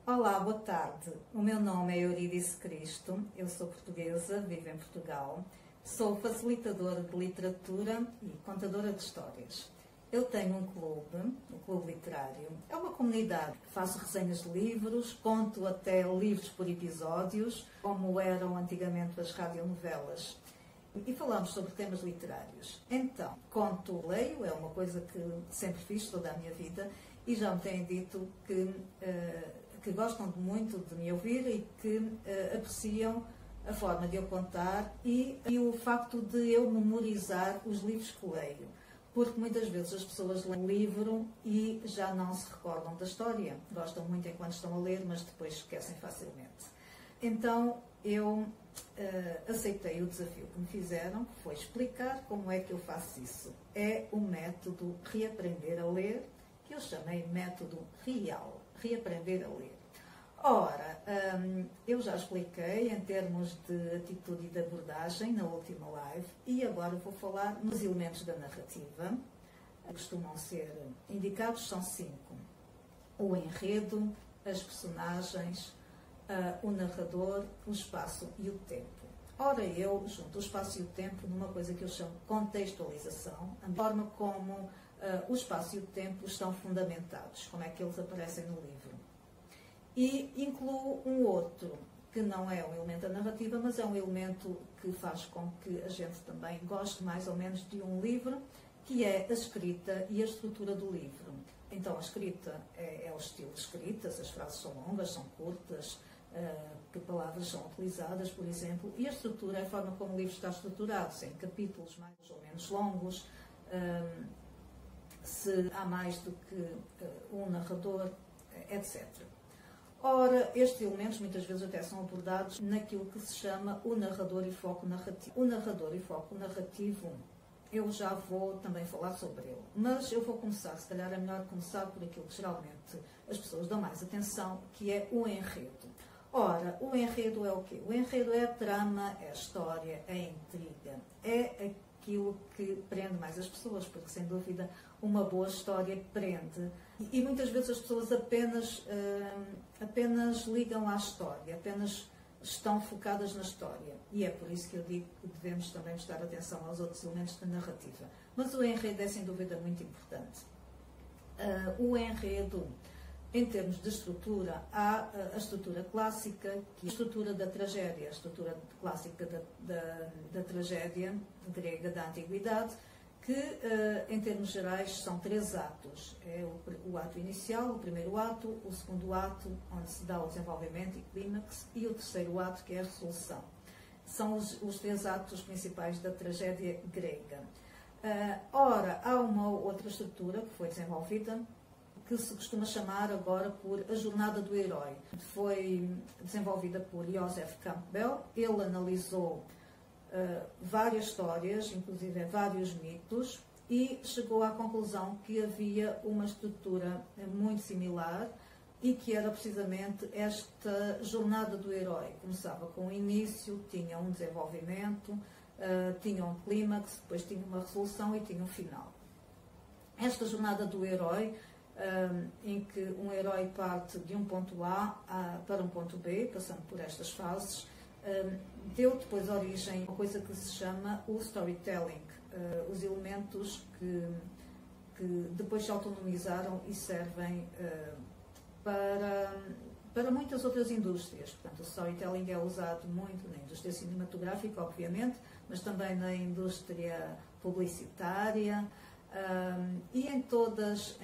Olá, boa tarde. O meu nome é Eurídice Cristo, eu sou portuguesa, vivo em Portugal, sou facilitadora de literatura e contadora de histórias. Eu tenho um clube literário. É uma comunidade. Faço resenhas de livros, conto até livros por episódios, como eram antigamente as radionovelas. E falamos sobre temas literários. Então, leio, é uma coisa que sempre fiz toda a minha vida, e já me têm dito que gostam muito de me ouvir e que apreciam a forma de eu contar e o facto de eu memorizar os livros que leio. Porque muitas vezes as pessoas leem um livro e já não se recordam da história. Gostam muito enquanto estão a ler, mas depois esquecem facilmente. Então eu aceitei o desafio que me fizeram, que foi explicar como é que eu faço isso. É o método Reaprender a Ler, que eu chamei método REAL, Reaprender a Ler. Ora, eu já expliquei em termos de atitude e de abordagem na última live e agora vou falar nos elementos da narrativa. Costumam ser indicados, são 5. O enredo, as personagens, o narrador, o espaço e o tempo. Ora, eu junto o espaço e o tempo numa coisa que eu chamo contextualização, a forma como o espaço e o tempo estão fundamentados, como é que eles aparecem no livro. E incluo um outro, que não é um elemento da narrativa, mas é um elemento que faz com que a gente também goste mais ou menos de um livro, que é a escrita e a estrutura do livro. Então, a escrita é o estilo de escrita, as frases são longas, são curtas, que palavras são utilizadas, por exemplo, e a estrutura é a forma como o livro está estruturado, se em capítulos mais ou menos longos, se há mais do que um narrador, etc. Ora, estes elementos muitas vezes até são abordados naquilo que se chama o narrador e foco narrativo. O narrador e foco narrativo, eu já vou também falar sobre ele, mas eu vou começar, se calhar é melhor começar por aquilo que geralmente as pessoas dão mais atenção, que é o enredo. Ora, o enredo é o quê? O enredo é a trama, é a história, é a intriga, é aquilo que prende mais as pessoas, porque sem dúvida uma boa história prende. E muitas vezes as pessoas apenas ligam à história, apenas estão focadas na história. E é por isso que eu digo que devemos também prestar atenção aos outros elementos da narrativa. Mas o enredo é sem dúvida muito importante. O enredo, em termos de estrutura, há a estrutura clássica, que é a estrutura da tragédia, a estrutura clássica da tragédia grega da Antiguidade, que, em termos gerais, são 3 atos. É o ato inicial, o primeiro ato, o segundo ato, onde se dá o desenvolvimento e clímax, e o terceiro ato, que é a resolução. São os 3 atos principais da tragédia grega. Ora, há uma outra estrutura que foi desenvolvida, que se costuma chamar agora por a jornada do herói. Foi desenvolvida por Joseph Campbell. Ele analisou várias histórias, inclusive vários mitos, e chegou à conclusão que havia uma estrutura muito similar e que era precisamente esta jornada do herói. Começava com o início, tinha um desenvolvimento, tinha um clímax, depois tinha uma resolução e tinha um final. Esta jornada do herói, em que um herói parte de um ponto A para um ponto B, passando por estas fases, deu depois origem a uma coisa que se chama o storytelling, os elementos que depois se autonomizaram e servem para muitas outras indústrias. Portanto, o storytelling é usado muito na indústria cinematográfica, obviamente, mas também na indústria publicitária, e em todas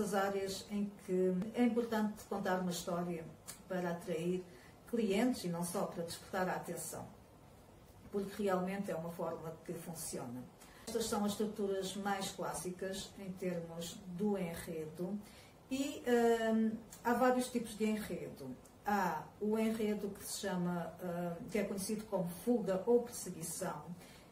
as áreas em que é importante contar uma história para atrair clientes e não só para despertar a atenção, porque realmente é uma fórmula que funciona. Estas são as estruturas mais clássicas em termos do enredo e há vários tipos de enredo. Há o enredo que se chama, que é conhecido como fuga ou perseguição,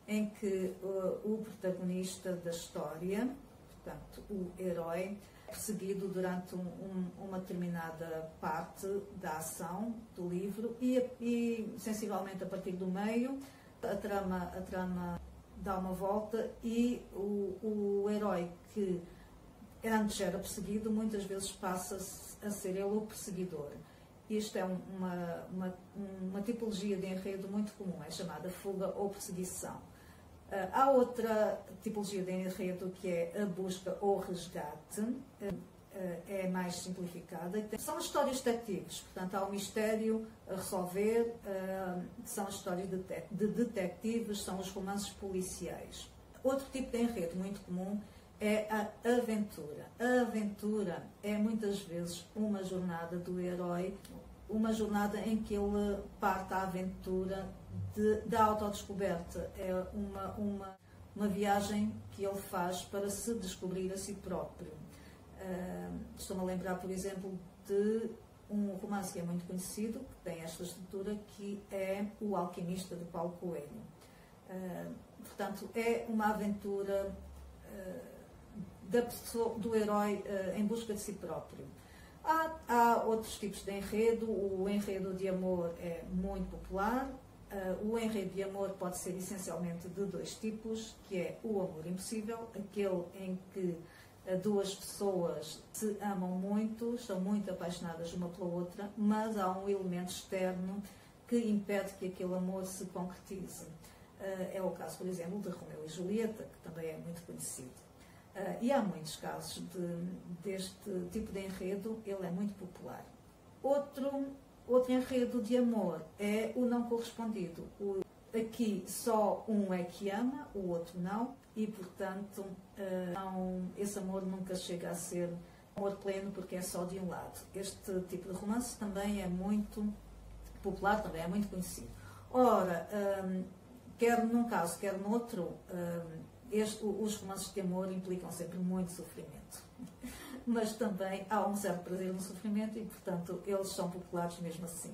em que o protagonista da história, portanto o herói, é perseguido durante uma determinada parte da ação do livro e sensivelmente a partir do meio a trama dá uma volta e o herói que antes era perseguido, muitas vezes passa a ser ele o perseguidor. Isto é uma tipologia de enredo muito comum, é chamada fuga ou perseguição. Há outra tipologia de enredo que é a busca ou resgate, é mais simplificada. São as histórias detetives, portanto há um mistério a resolver, são as histórias de detetives, são os romances policiais. Outro tipo de enredo muito comum é a aventura. A aventura é muitas vezes uma jornada do herói, uma jornada em que ele parte à aventura da autodescoberta. É uma viagem que ele faz para se descobrir a si próprio. Estou-me a lembrar, por exemplo, de um romance que é muito conhecido, que tem esta estrutura, que é O Alquimista, de Paulo Coelho. Portanto, é uma aventura do herói em busca de si próprio. Há outros tipos de enredo. O enredo de amor é muito popular. O enredo de amor pode ser essencialmente de dois tipos, que é o amor impossível, aquele em que duas pessoas se amam muito, estão muito apaixonadas uma pela outra, mas há um elemento externo que impede que aquele amor se concretize. É o caso, por exemplo, de Romeu e Julieta, que também é muito conhecido. E há muitos casos deste tipo de enredo, ele é muito popular. Outro enredo de amor é o não correspondido. Aqui só um é que ama, o outro não, e portanto esse amor nunca chega a ser amor pleno porque é só de um lado. Este tipo de romance também é muito popular, também é muito conhecido. Ora, quer num caso, quer no outro, os romances de amor implicam sempre muito sofrimento. Mas também há um certo prazer no sofrimento e, portanto, eles são populares mesmo assim.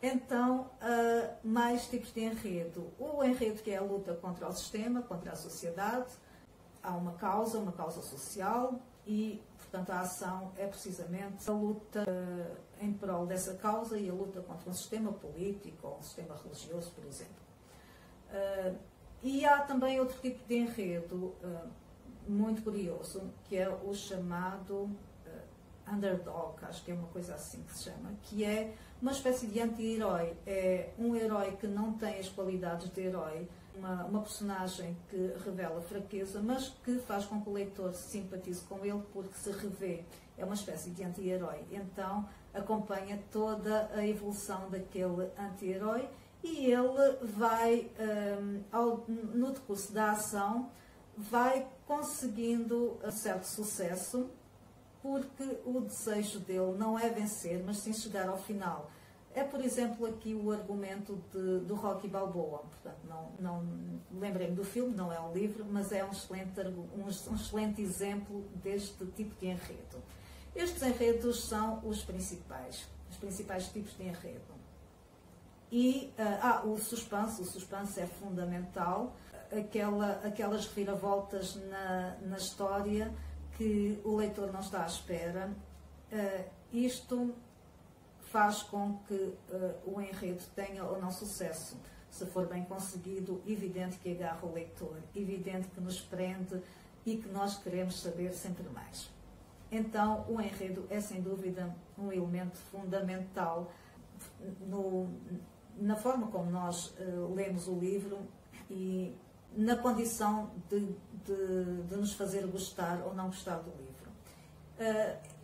Então, mais tipos de enredo. O enredo que é a luta contra o sistema, contra a sociedade. Há uma causa social e, portanto, a ação é precisamente a luta em prol dessa causa e a luta contra um sistema político ou um sistema religioso, por exemplo. E há também outro tipo de enredo muito curioso, que é o chamado underdog, acho que é uma coisa assim que se chama, que é uma espécie de anti-herói. É um herói que não tem as qualidades de herói, uma personagem que revela fraqueza, mas que faz com que o leitor se simpatize com ele porque se revê. É uma espécie de anti-herói. Então, acompanha toda a evolução daquele anti-herói e ele vai, no decurso da ação, vai conseguindo um certo sucesso, porque o desejo dele não é vencer, mas sim chegar ao final. É, por exemplo, aqui o argumento do Rocky Balboa. Portanto, não lembrei-me do filme, não é um livro, mas é um excelente exemplo deste tipo de enredo. Estes enredos são os principais tipos de enredo. E o suspense é fundamental, aquelas reviravoltas na história que o leitor não está à espera. Isto faz com que o enredo tenha ou não sucesso. Se for bem conseguido, evidente que agarra o leitor, evidente que nos prende e que nós queremos saber sempre mais. Então, o enredo é sem dúvida um elemento fundamental na forma como nós lemos o livro e na condição de nos fazer gostar ou não gostar do livro.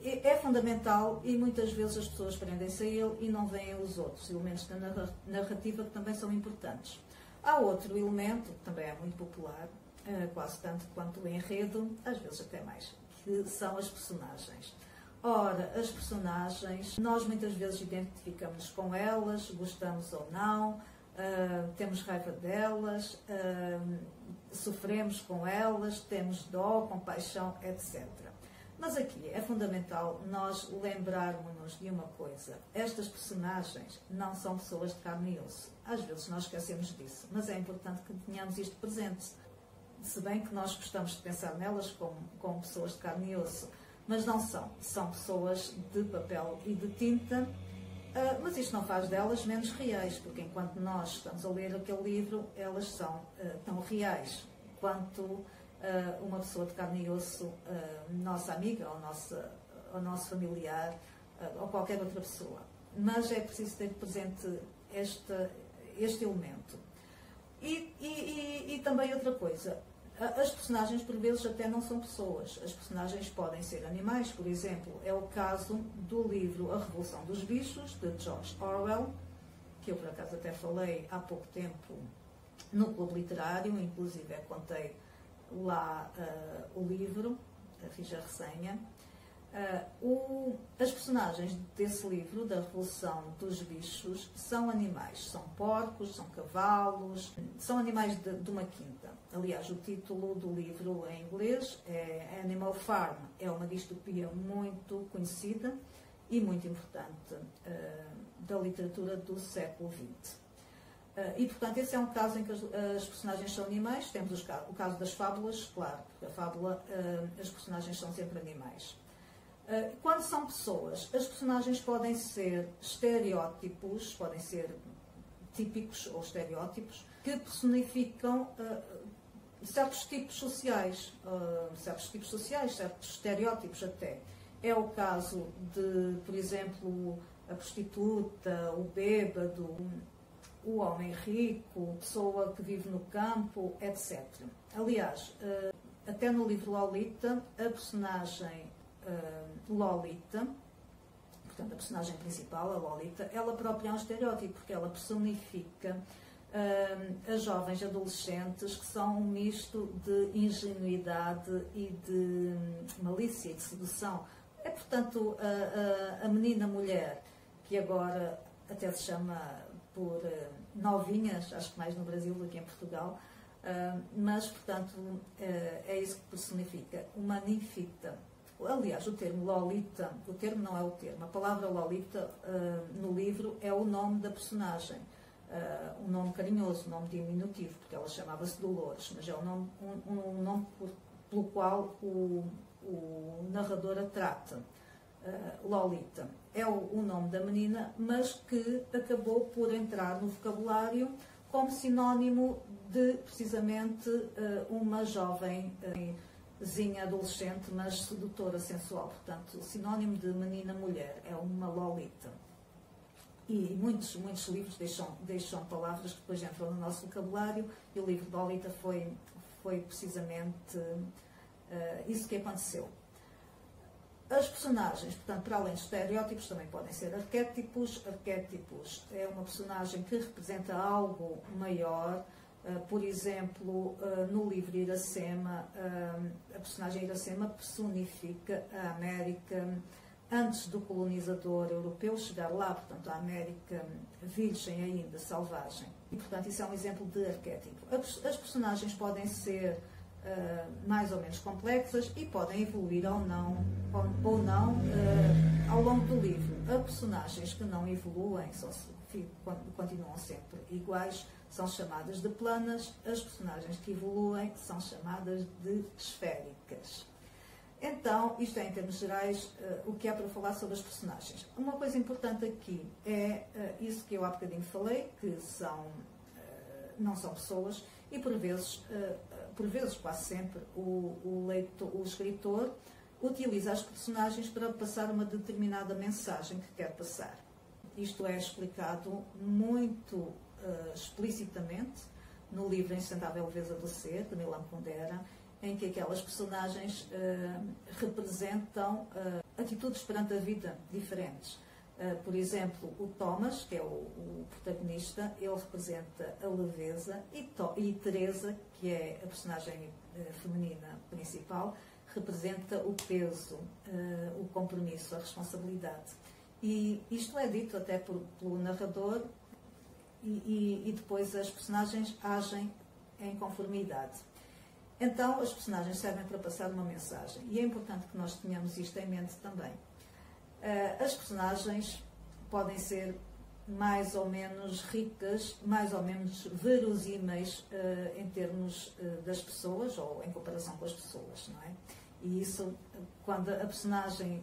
É fundamental e muitas vezes as pessoas prendem-se a ele e não veem os outros elementos da narrativa que também são importantes. Há outro elemento que também é muito popular, quase tanto quanto o enredo, às vezes até mais, que são as personagens. Ora, as personagens, nós muitas vezes identificamos com elas, gostamos ou não, temos raiva delas, sofremos com elas, temos dó, compaixão, etc. Mas aqui é fundamental nós lembrarmos-nos de uma coisa. Estas personagens não são pessoas de carne e osso. Às vezes nós esquecemos disso, mas é importante que tenhamos isto presente. Se bem que nós gostamos de pensar nelas como pessoas de carne e osso, mas não são. São pessoas de papel e de tinta, mas isto não faz delas menos reais, porque enquanto nós estamos a ler aquele livro, elas são tão reais quanto uma pessoa de carne e osso, nossa amiga ou nosso familiar, ou qualquer outra pessoa. Mas é preciso ter presente este elemento. E também outra coisa, as personagens por vezes até não são pessoas, as personagens podem ser animais, por exemplo, é o caso do livro A Revolução dos Bichos, de George Orwell, que eu por acaso até falei há pouco tempo no Clube Literário, inclusive contei lá o livro, fiz a resenha. As personagens desse livro, da Revolução dos Bichos, são animais, são porcos, são cavalos, são animais de uma quinta. Aliás, o título do livro em inglês é Animal Farm, é uma distopia muito conhecida e muito importante da literatura do século XX. E, portanto, esse é um caso em que as personagens são animais. Temos o caso das fábulas, claro, porque a fábula, as personagens são sempre animais. Quando são pessoas, as personagens podem ser estereótipos, podem ser típicos ou estereótipos, que personificam certos tipos sociais, certos estereótipos até. É o caso de, por exemplo, a prostituta, o bêbado, o homem rico, pessoa que vive no campo, etc. Aliás, até no livro Lolita, a personagem Lolita, portanto a personagem principal, a Lolita, ela própria é um estereótipo, porque ela personifica as jovens adolescentes que são um misto de ingenuidade e de malícia e de sedução. É, portanto, a menina mulher, que agora até se chama por novinhas, acho que mais no Brasil do que em Portugal, mas, portanto, é isso que personifica, uma ninfita. Aliás, o termo Lolita, o termo não é o termo, a palavra Lolita no livro é o nome da personagem, um nome carinhoso, um nome diminutivo, porque ela chamava-se Dolores, mas é um nome pelo qual o narrador a trata. Lolita é o nome da menina, mas que acabou por entrar no vocabulário como sinónimo de, precisamente, uma jovenzinha adolescente, mas sedutora, sensual. Portanto, sinónimo de menina-mulher, é uma Lolita. E muitos livros deixam palavras que depois entram no nosso vocabulário, e o livro de Lolita foi precisamente isso que aconteceu. As personagens, portanto, para além de estereótipos, também podem ser arquétipos. Arquétipos é uma personagem que representa algo maior. Por exemplo, no livro Iracema, a personagem Iracema personifica a América antes do colonizador europeu chegar lá, portanto, a América virgem ainda, selvagem. E, portanto, isso é um exemplo de arquétipo. As personagens podem ser mais ou menos complexas e podem evoluir ou não ao longo do livro. Há personagens que não evoluem, continuam sempre iguais, são chamadas de planas. As personagens que evoluem são chamadas de esféricas. Então, isto é, em termos gerais, o que há para falar sobre as personagens. Uma coisa importante aqui é isso que eu há bocadinho falei, que não são pessoas, e por vezes, quase sempre, o escritor utiliza as personagens para passar uma determinada mensagem que quer passar. Isto é explicado muito explicitamente no livro Insustentável Leveza do Ser, de Milan Kundera, em que aquelas personagens representam atitudes perante a vida diferentes. Por exemplo, o Thomas, que é o protagonista, ele representa a leveza, e Teresa, que é a personagem feminina principal, representa o peso, o compromisso, a responsabilidade. E isto é dito até pelo narrador, e depois as personagens agem em conformidade. Então, as personagens servem para passar uma mensagem, e é importante que nós tenhamos isto em mente também. As personagens podem ser mais ou menos ricas, mais ou menos verosímeis em termos das pessoas, ou em comparação com as pessoas, não é? E isso, quando a personagem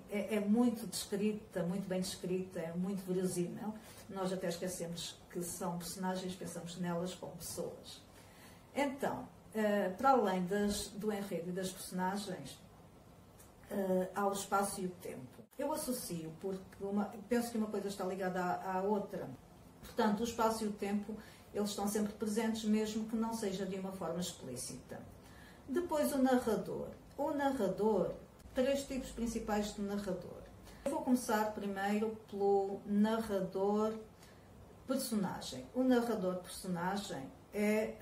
é muito descrita, muito bem descrita, é muito verosímil, nós até esquecemos que são personagens, pensamos nelas como pessoas. Então, para além do enredo e das personagens, há o espaço e o tempo. Eu associo, porque penso que uma coisa está ligada à outra. Portanto, o espaço e o tempo, eles estão sempre presentes, mesmo que não seja de uma forma explícita. Depois, o narrador. O narrador, três tipos principais de narrador. Eu vou começar primeiro pelo narrador personagem. O narrador personagem é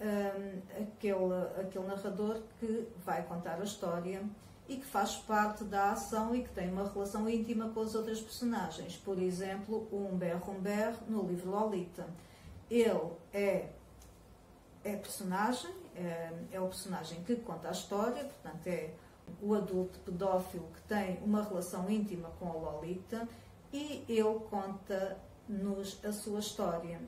aquele narrador que vai contar a história e que faz parte da ação e que tem uma relação íntima com as outras personagens. Por exemplo, o Humbert no livro Lolita. Ele é personagem, é o personagem que conta a história, portanto é o adulto pedófilo que tem uma relação íntima com a Lolita, e ele conta-nos a sua história.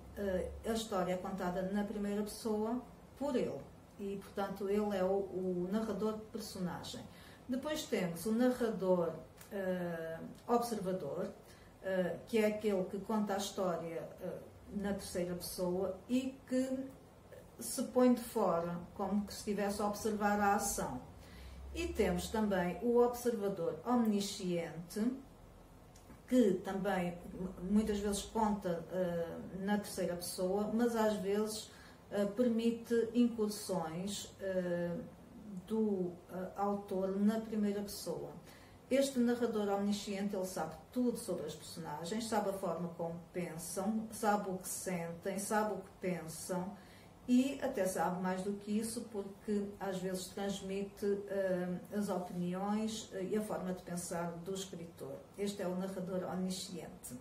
A história é contada na primeira pessoa por ele, e portanto ele é o narrador personagem. Depois temos o narrador observador, que é aquele que conta a história na terceira pessoa e que se põe de fora, como que estivesse a observar a ação. E temos também o observador omnisciente, que também muitas vezes conta na terceira pessoa, mas às vezes permite incursões do autor na primeira pessoa. Este narrador omnisciente, ele sabe tudo sobre as personagens, sabe a forma como pensam, sabe o que sentem, sabe o que pensam e até sabe mais do que isso, porque às vezes transmite as opiniões e a forma de pensar do escritor. Este é o narrador omnisciente.